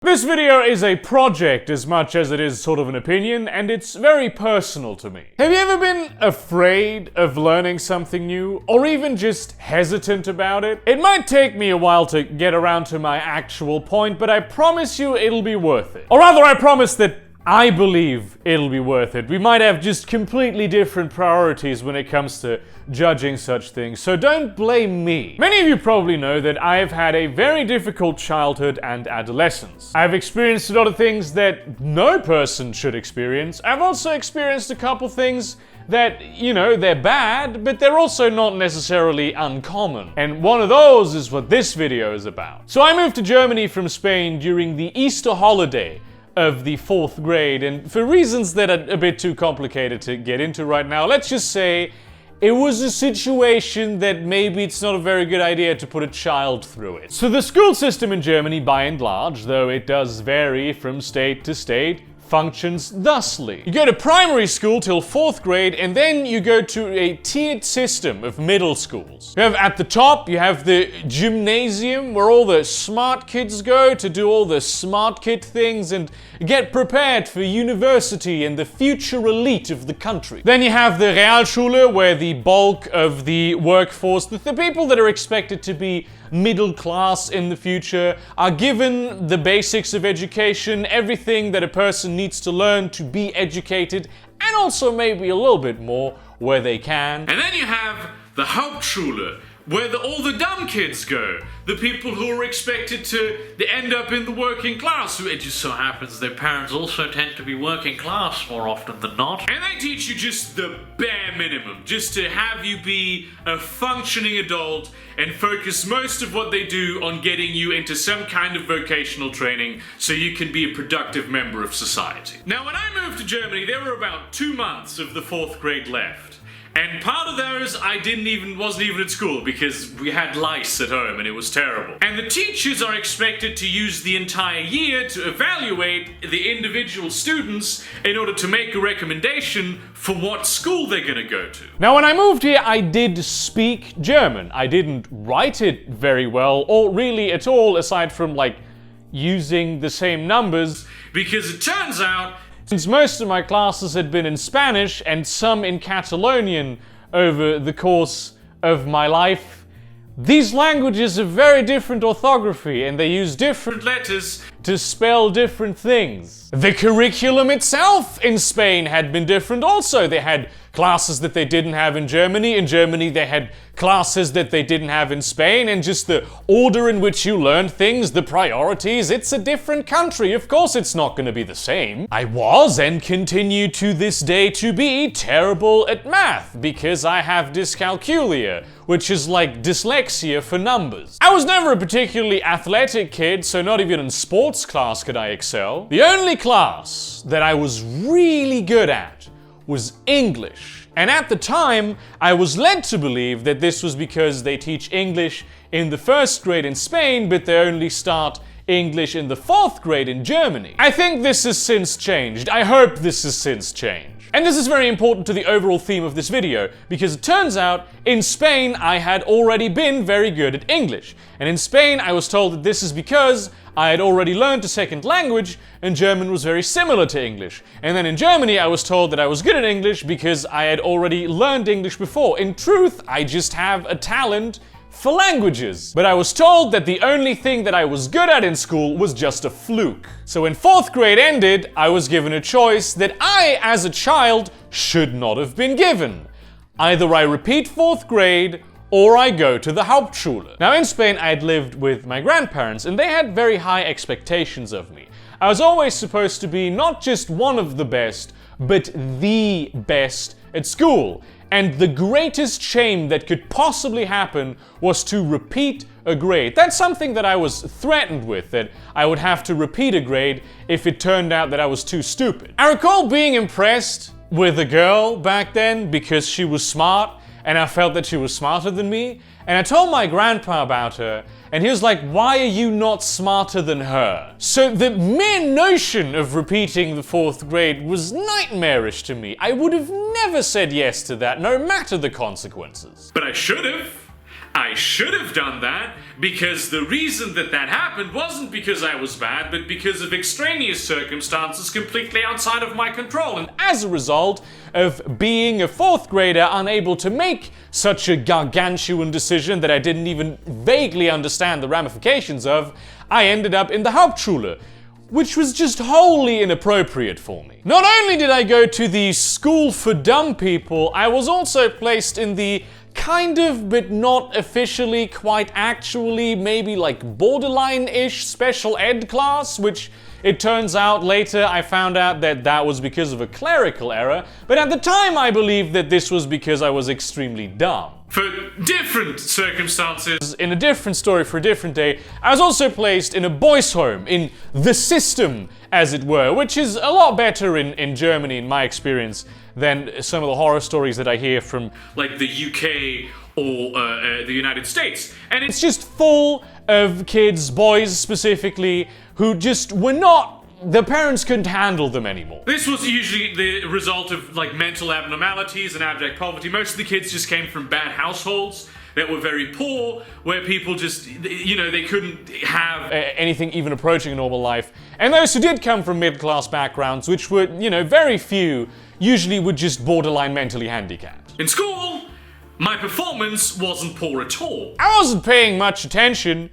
This video is a project as much as it is sort of an opinion, and it's very personal to me. Have you ever been afraid of learning something new, or even just hesitant about it? It might take me a while to get around to my actual point, but I promise you it'll be worth it. Or rather, I promise that I believe it'll be worth it. We might have just completely different priorities when it comes to judging such things, so don't blame me. Many of you probably know that I have had a very difficult childhood and adolescence. I've experienced a lot of things that no person should experience. I've also experienced a couple things that, you know, they're bad, but they're also not necessarily uncommon. And one of those is what this video is about. So I moved to Germany from Spain during the Easter holiday of the 4th grade, and for reasons that are a bit too complicated to get into right now, let's just say it was a situation that maybe it's not a very good idea to put a child through it. So the school system in Germany, by and large, though it does vary from state to state, functions thusly. You go to primary school till 4th grade, and then you go to a tiered system of middle schools. You have at the top, you have the gymnasium, where all the smart kids go to do all the smart kid things and get prepared for university and the future elite of the country. Then you have the Realschule, where the bulk of the workforce, the people that are expected to be middle class in the future, are given the basics of education, everything that a person needs to learn to be educated, and also maybe a little bit more where they can. And then you have the Hauptschule, where all the dumb kids go. The people who are expected to end up in the working class. It just so happens their parents also tend to be working class more often than not. And they teach you just the bare minimum, just to have you be a functioning adult and focus most of what they do on getting you into some kind of vocational training so you can be a productive member of society. Now, when I moved to Germany, there were about 2 months of the 4th grade left. And part of those I wasn't even at school because we had lice at home and it was terrible. And the teachers are expected to use the entire year to evaluate the individual students in order to make a recommendation for what school they're gonna go to. Now, when I moved here, I did speak German. I didn't write it very well, or really at all, aside from like using the same numbers, because it turns out since most of my classes had been in Spanish and some in Catalonian over the course of my life, these languages have very different orthography and they use different letters to spell different things. The curriculum itself in Spain had been different also. They had classes that they didn't have in Germany. In Germany, they had classes that they didn't have in Spain, and just the order in which you learn things, the priorities, it's a different country. Of course it's not going to be the same. I was, and continue to this day to be, terrible at math because I have dyscalculia, which is like dyslexia for numbers. I was never a particularly athletic kid, so not even in sports class could I excel. The only class that I was really good at was English. And at the time, I was led to believe that this was because they teach English in the 1st grade in Spain, but they only start English in the 4th grade in Germany. I think this has since changed. I hope this has since changed. And this is very important to the overall theme of this video, because it turns out in Spain I had already been very good at English. And in Spain I was told that this is because I had already learned a second language and German was very similar to English. And then in Germany I was told that I was good at English because I had already learned English before. In truth, I just have a talent for languages. But I was told that the only thing that I was good at in school was just a fluke. So when 4th grade ended, I was given a choice that I, as a child, should not have been given. Either I repeat 4th grade, or I go to the Hauptschule. Now in Spain, I had lived with my grandparents, and they had very high expectations of me. I was always supposed to be not just one of the best, but the best at school. And the greatest shame that could possibly happen was to repeat a grade. That's something that I was threatened with, that I would have to repeat a grade if it turned out that I was too stupid. I recall being impressed with a girl back then because she was smart, and I felt that she was smarter than me. And I told my grandpa about her, and he was like, "Why are you not smarter than her?" So the mere notion of repeating the 4th grade was nightmarish to me. I would have never said yes to that, no matter the consequences. But I should have. I should have done that because the reason that happened wasn't because I was bad, but because of extraneous circumstances completely outside of my control. And as a result of being a fourth grader unable to make such a gargantuan decision that I didn't even vaguely understand the ramifications of, I ended up in the Hauptschule, which was just wholly inappropriate for me. Not only did I go to the school for dumb people, I was also placed in the kind of, but not officially, quite actually, maybe like borderline-ish special ed class, which it turns out later I found out that that was because of a clerical error, but at the time I believed that this was because I was extremely dumb. For different circumstances, in a different story for a different day, I was also placed in a boys' home, in the system, as it were, which is a lot better in Germany, in my experience, than some of the horror stories that I hear from, like, the UK or the United States. And it's just full of kids, boys specifically, who just were not, the parents couldn't handle them anymore. This was usually the result of, like, mental abnormalities and abject poverty. Most of the kids just came from bad households that were very poor, where people just, you know, they couldn't have anything even approaching a normal life. And those who did come from mid-class backgrounds, which were, you know, very few, usually were just borderline mentally handicapped. In school, my performance wasn't poor at all. I wasn't paying much attention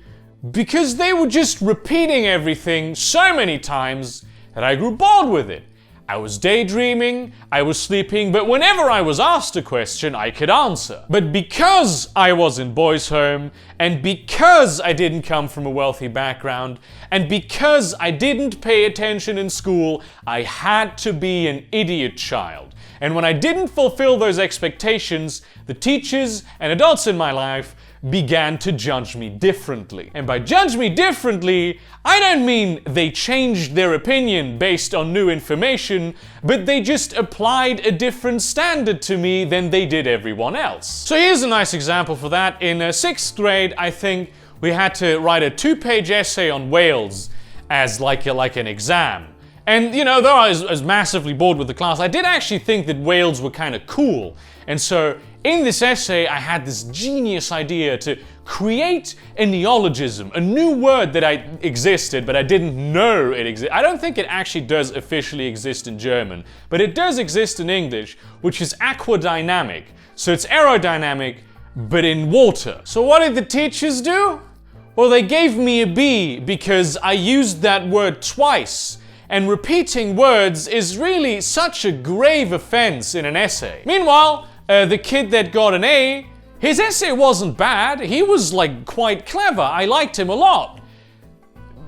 because they were just repeating everything so many times that I grew bored with it. I was daydreaming, I was sleeping, but whenever I was asked a question, I could answer. But because I was in boys' home, and because I didn't come from a wealthy background, and because I didn't pay attention in school, I had to be an idiot child. And when I didn't fulfill those expectations, the teachers and adults in my life began to judge me differently. And by judge me differently, I don't mean they changed their opinion based on new information, but they just applied a different standard to me than they did everyone else. So here's a nice example for that. In 6th grade, I think we had to write a 2-page essay on whales as like an exam. And, you know, though I was massively bored with the class, I did actually think that whales were kind of cool. And so in this essay, I had this genius idea to create a neologism, a new word that existed, but I didn't know it existed. I don't think it actually does officially exist in German, but it does exist in English, which is aquadynamic. So it's aerodynamic, but in water. So what did the teachers do? Well, they gave me a B because I used that word twice. And repeating words is really such a grave offense in an essay. Meanwhile, the kid that got an A, his essay wasn't bad. He was, like, quite clever. I liked him a lot.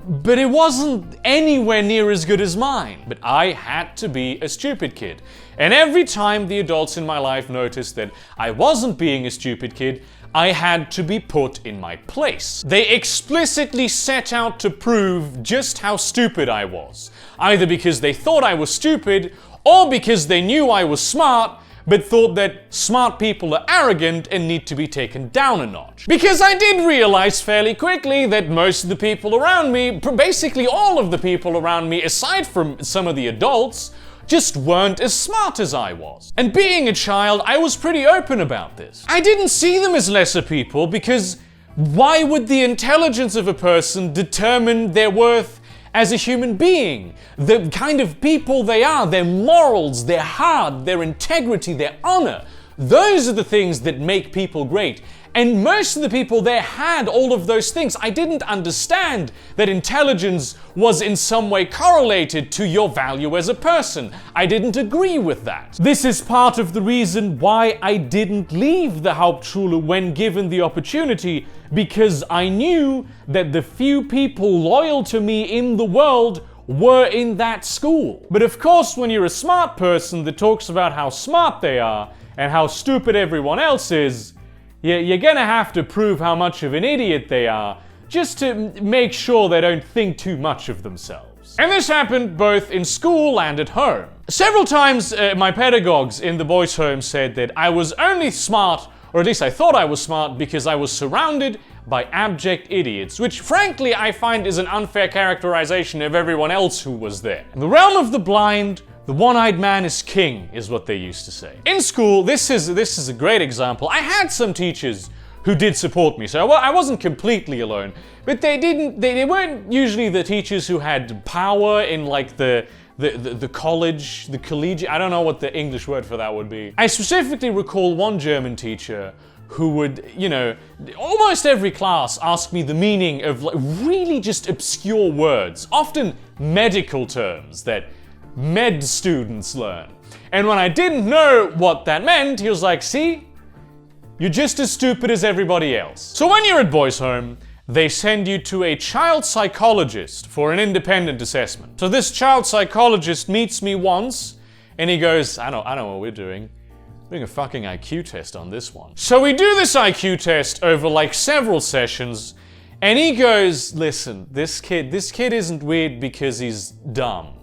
But it wasn't anywhere near as good as mine. But I had to be a stupid kid. And every time the adults in my life noticed that I wasn't being a stupid kid, I had to be put in my place. They explicitly set out to prove just how stupid I was. Either because they thought I was stupid, or because they knew I was smart, but thought that smart people are arrogant and need to be taken down a notch. Because I did realize fairly quickly that most of the people around me, basically all of the people around me, aside from some of the adults, just weren't as smart as I was. And being a child, I was pretty open about this. I didn't see them as lesser people because why would the intelligence of a person determine their worth as a human being? The kind of people they are, their morals, their heart, their integrity, their honor, those are the things that make people great. And most of the people there had all of those things. I didn't understand that intelligence was in some way correlated to your value as a person. I didn't agree with that. This is part of the reason why I didn't leave the Hauptschule when given the opportunity, because I knew that the few people loyal to me in the world were in that school. But of course, when you're a smart person that talks about how smart they are and how stupid everyone else is, you're gonna have to prove how much of an idiot they are, just to make sure they don't think too much of themselves. And this happened both in school and at home. Several times my pedagogues in the boys' home said that I was only smart, or at least I thought I was smart, because I was surrounded by abject idiots, which frankly I find is an unfair characterization of everyone else who was there. In the realm of the blind, the one-eyed man is king, is what they used to say. In school, this is a great example. I had some teachers who did support me. So I wasn't completely alone, but they weren't usually the teachers who had power in like the college, the collegiate, I don't know what the English word for that would be. I specifically recall one German teacher who would, almost every class ask me the meaning of like really just obscure words, often medical terms that med students learn. And when I didn't know what that meant, he was like, see, you're just as stupid as everybody else. So when you're at boys' home, they send you to a child psychologist for an independent assessment. So this child psychologist meets me once, and he goes, I know what we're doing. We're doing a fucking IQ test on this one. So we do this IQ test over like several sessions, and he goes, listen, this kid isn't weird because he's dumb.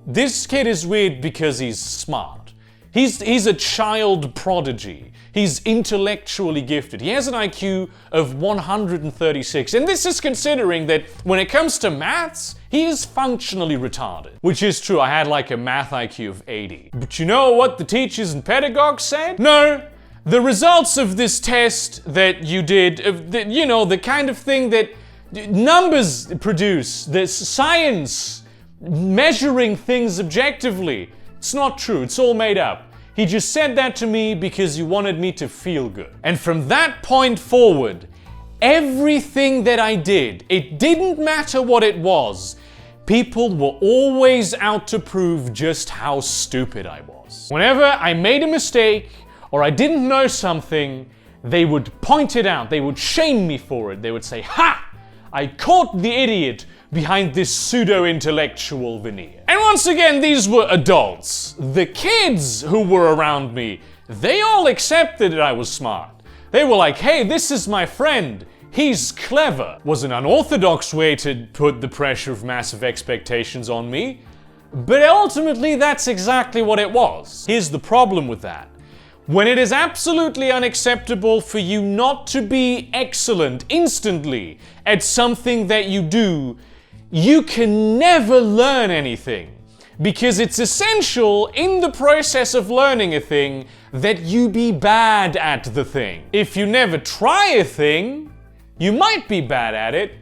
This kid is weird because he's smart. He's a child prodigy. He's intellectually gifted. He has an IQ of 136. And this is considering that when it comes to maths, he is functionally retarded. Which is true, I had like a math IQ of 80. But you know what the teachers and pedagogues said? No, the results of this test that you did, the kind of thing that numbers produce, the science, measuring things objectively, it's not true, it's all made up. He just said that to me because he wanted me to feel good. And from that point forward, everything that I did, it didn't matter what it was, people were always out to prove just how stupid I was. Whenever I made a mistake or I didn't know something, they would point it out, they would shame me for it. They would say, ha! I caught the idiot behind this pseudo-intellectual veneer. And once again, these were adults. The kids who were around me, they all accepted that I was smart. They were like, hey, this is my friend. He's clever. Was an unorthodox way to put the pressure of massive expectations on me, but ultimately that's exactly what it was. Here's the problem with that. When it is absolutely unacceptable for you not to be excellent instantly at something that you do, you can never learn anything, because it's essential in the process of learning a thing that you be bad at the thing. If you never try a thing, you might be bad at it,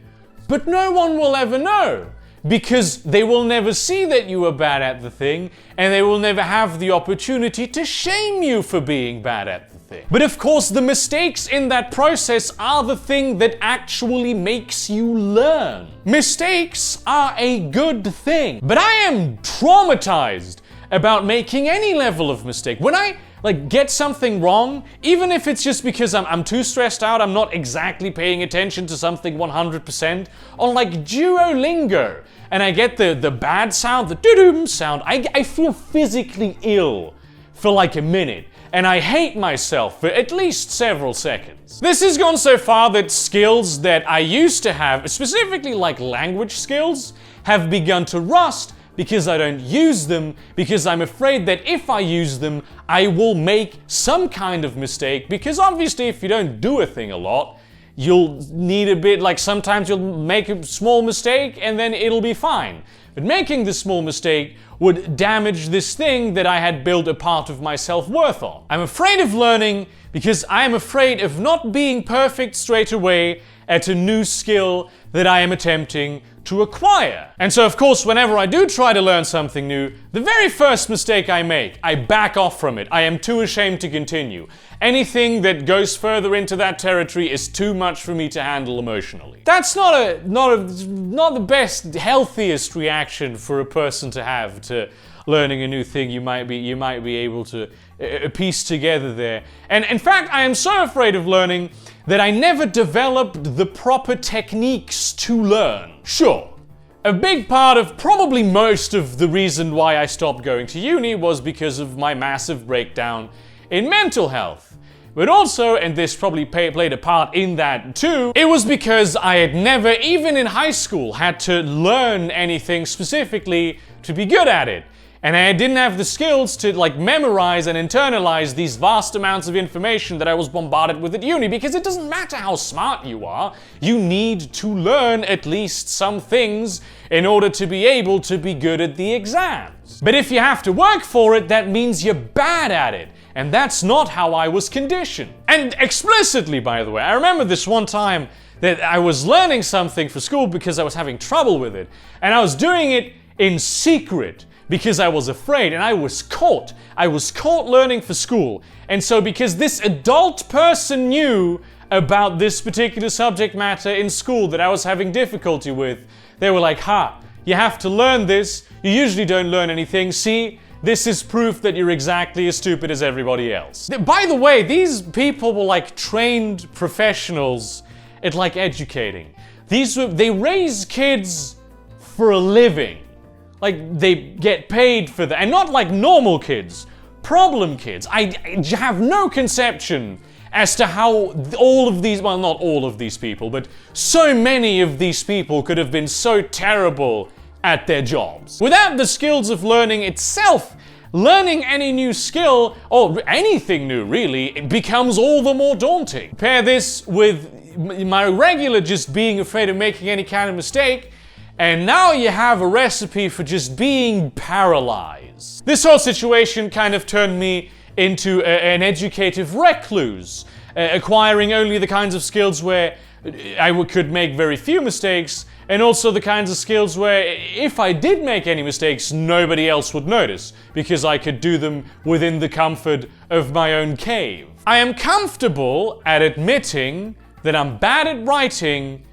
but no one will ever know, because they will never see that you are bad at the thing, and they will never have the opportunity to shame you for being bad at the thing. But of course, the mistakes in that process are the thing that actually makes you learn. Mistakes are a good thing, but I am traumatized about making any level of mistake. When I get something wrong, even if it's just because I'm too stressed out, I'm not exactly paying attention to something 100%, on like Duolingo, and I get the bad sound, the doo-doom sound, I feel physically ill for like a minute, and I hate myself for at least several seconds. This has gone so far that skills that I used to have, specifically like language skills, have begun to rust because I don't use them, because I'm afraid that if I use them, I will make some kind of mistake, because obviously if you don't do a thing a lot, you'll need a bit, like sometimes you'll make a small mistake and then it'll be fine. But making this small mistake would damage this thing that I had built a part of my self-worth on. I'm afraid of learning because I am afraid of not being perfect straight away at a new skill that I am attempting to acquire. And so of course, whenever I do try to learn something new, the very first mistake I make, I back off from it. I am too ashamed to continue. Anything that goes further into that territory is too much for me to handle emotionally. That's not the best, healthiest reaction for a person to have to learning a new thing you might be able to piece together there. And in fact, I am so afraid of learning that I never developed the proper techniques to learn. Sure, a big part of, probably most of the reason why I stopped going to uni was because of my massive breakdown in mental health. But also, and this probably played a part in that too, it was because I had never, even in high school, had to learn anything specifically to be good at it. And I didn't have the skills to like memorize and internalize these vast amounts of information that I was bombarded with at uni, because it doesn't matter how smart you are, you need to learn at least some things in order to be able to be good at the exams. But if you have to work for it, that means you're bad at it. And that's not how I was conditioned. And explicitly, by the way, I remember this one time that I was learning something for school because I was having trouble with it. And I was doing it in secret because I was afraid, and I was caught. I was caught learning for school. And so because this adult person knew about this particular subject matter in school that I was having difficulty with, they were like, ha, you have to learn this. You usually don't learn anything. See, this is proof that you're exactly as stupid as everybody else. By the way, these people were like trained professionals at like educating. They raise kids for a living. Like, they get paid for that. And not like normal kids, problem kids. I have no conception as to how all of these, well, not all of these people, but so many of these people could have been so terrible at their jobs. Without the skills of learning itself, learning any new skill, or anything new really, it becomes all the more daunting. Pair this with my regular just being afraid of making any kind of mistake, and now you have a recipe for just being paralyzed. This whole situation kind of turned me into an educative recluse, acquiring only the kinds of skills where I could make very few mistakes, and also the kinds of skills where if I did make any mistakes, nobody else would notice, because I could do them within the comfort of my own cave. I am comfortable at admitting that I'm bad at writing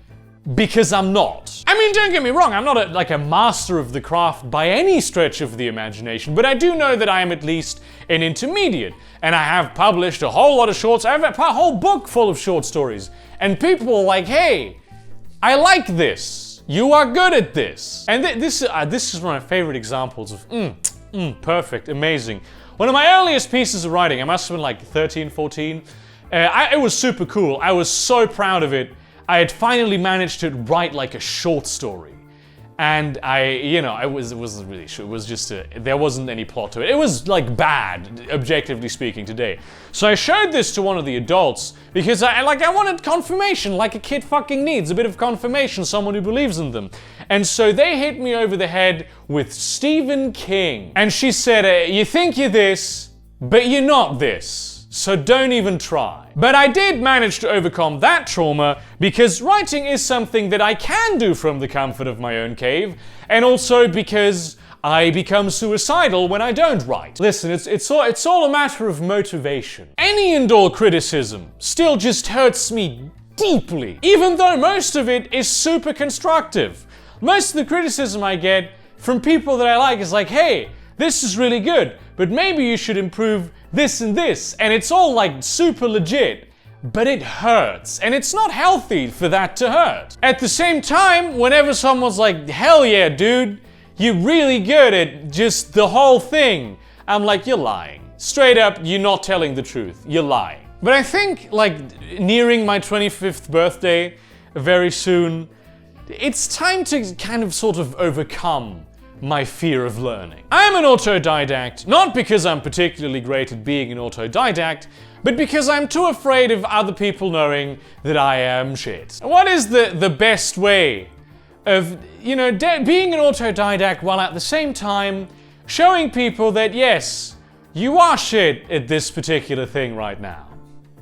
because I'm not. I mean, don't get me wrong, I'm not like a master of the craft by any stretch of the imagination, but I do know that I am at least an intermediate, and I have published a whole lot of shorts. I have a whole book full of short stories, and people are like, hey, I like this. You are good at this. And this is one of my favorite examples of perfect, amazing. One of my earliest pieces of writing, I must have been like 13, 14. It was super cool. I was so proud of it. I had finally managed to write like a short story. And it wasn't really sure. It was just there wasn't any plot to it. It was like bad, objectively speaking, today. So I showed this to one of the adults because I wanted confirmation, like a kid fucking needs a bit of confirmation, someone who believes in them. And so they hit me over the head with Stephen King. And she said, you think you're this, but you're not this. So don't even try. But I did manage to overcome that trauma because writing is something that I can do from the comfort of my own cave, and also because I become suicidal when I don't write. Listen, it's all a matter of motivation. Any and all criticism still just hurts me deeply, even though most of it is super constructive. Most of the criticism I get from people that I like is like, hey, this is really good, but maybe you should improve this and this, and it's all like super legit, but it hurts, and it's not healthy for that to hurt. At the same time, whenever someone's like, hell yeah, dude, you're really good at just the whole thing, I'm like, you're lying. Straight up, you're not telling the truth, you're lying. But I think, like, nearing my 25th birthday very soon, it's time to kind of sort of overcome my fear of learning. I'm an autodidact, not because I'm particularly great at being an autodidact, but because I'm too afraid of other people knowing that I am shit. What is the best way of, being an autodidact while at the same time showing people that, yes, you are shit at this particular thing right now?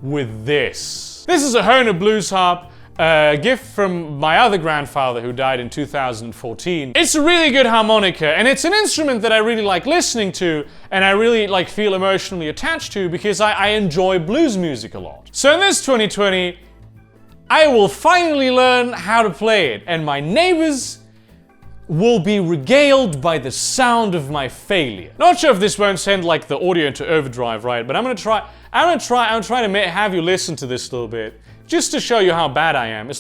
With this. This is a Hohner blues harp, a gift from my other grandfather who died in 2014. It's a really good harmonica, and it's an instrument that I really like listening to, and I really feel emotionally attached to because I enjoy blues music a lot. So in this 2020, I will finally learn how to play it, and my neighbors will be regaled by the sound of my failure. Not sure if this won't send like the audio into overdrive, right? But I'm gonna try to have you listen to this a little bit, just to show you how bad I am.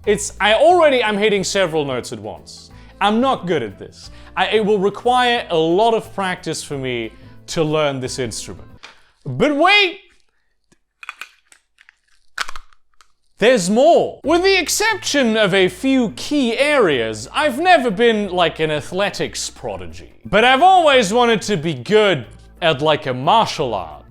I'm hitting several notes at once. I'm not good at this. It will require a lot of practice for me to learn this instrument. But wait! there's more. With the exception of a few key areas, I've never been like an athletics prodigy. But I've always wanted to be good at like a martial art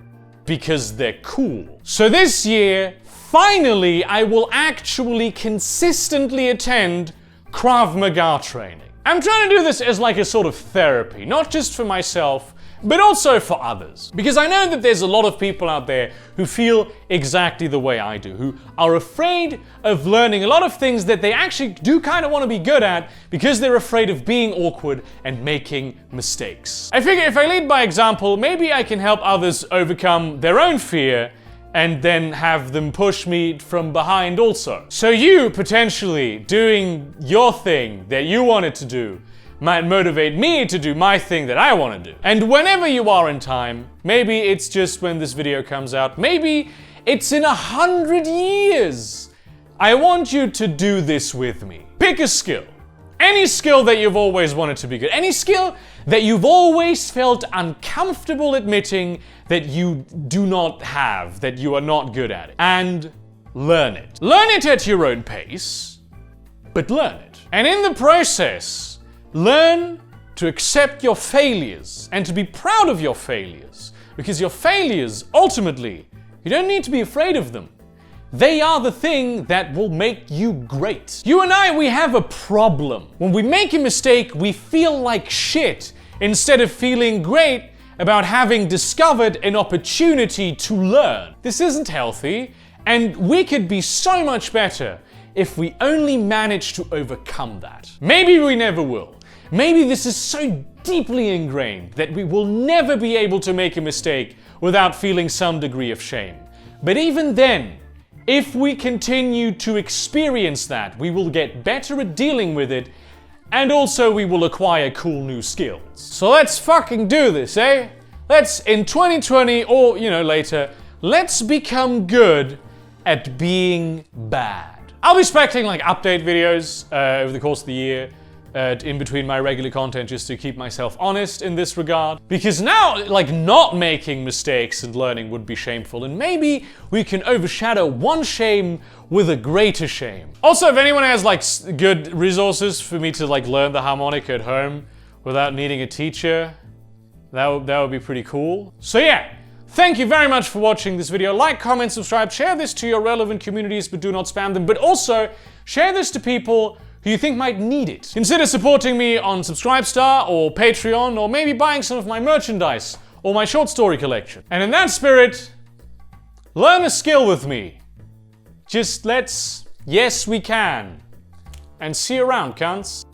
because they're cool. So this year, finally, I will actually consistently attend Krav Maga training. I'm trying to do this as like a sort of therapy, not just for myself, but also for others. Because I know that there's a lot of people out there who feel exactly the way I do, who are afraid of learning a lot of things that they actually do kind of want to be good at because they're afraid of being awkward and making mistakes. I figure if I lead by example, maybe I can help others overcome their own fear and then have them push me from behind also. So you potentially doing your thing that you wanted to do might motivate me to do my thing that I want to do. And whenever you are in time, maybe it's just when this video comes out, maybe it's in 100 years, I want you to do this with me. Pick a skill. Any skill that you've always wanted to be good. Any skill that you've always felt uncomfortable admitting that you do not have, that you are not good at it. And learn it. Learn it at your own pace, but learn it. And in the process, learn to accept your failures and to be proud of your failures. Because your failures, ultimately, you don't need to be afraid of them. They are the thing that will make you great. You and I, we have a problem. When we make a mistake, we feel like shit instead of feeling great about having discovered an opportunity to learn. This isn't healthy, and we could be so much better if we only manage to overcome that. Maybe we never will. Maybe this is so deeply ingrained that we will never be able to make a mistake without feeling some degree of shame. But even then, if we continue to experience that, we will get better at dealing with it, and also we will acquire cool new skills. So let's fucking do this, eh? Let's, in 2020 or, later, let's become good at being bad. I'll be expecting like update videos over the course of the year, in between my regular content, just to keep myself honest in this regard. Because now, like, not making mistakes and learning would be shameful, and maybe we can overshadow one shame with a greater shame. Also, if anyone has like good resources for me to like learn the harmonica at home without needing a teacher, that would be pretty cool. So yeah, thank you very much for watching this video. Like, comment, subscribe, share this to your relevant communities, but do not spam them. But also, share this to people who you think might need it. Consider supporting me on Subscribestar or Patreon, or maybe buying some of my merchandise or my short story collection. And in that spirit, learn a skill with me. Just yes, we can. And see you around, cunts.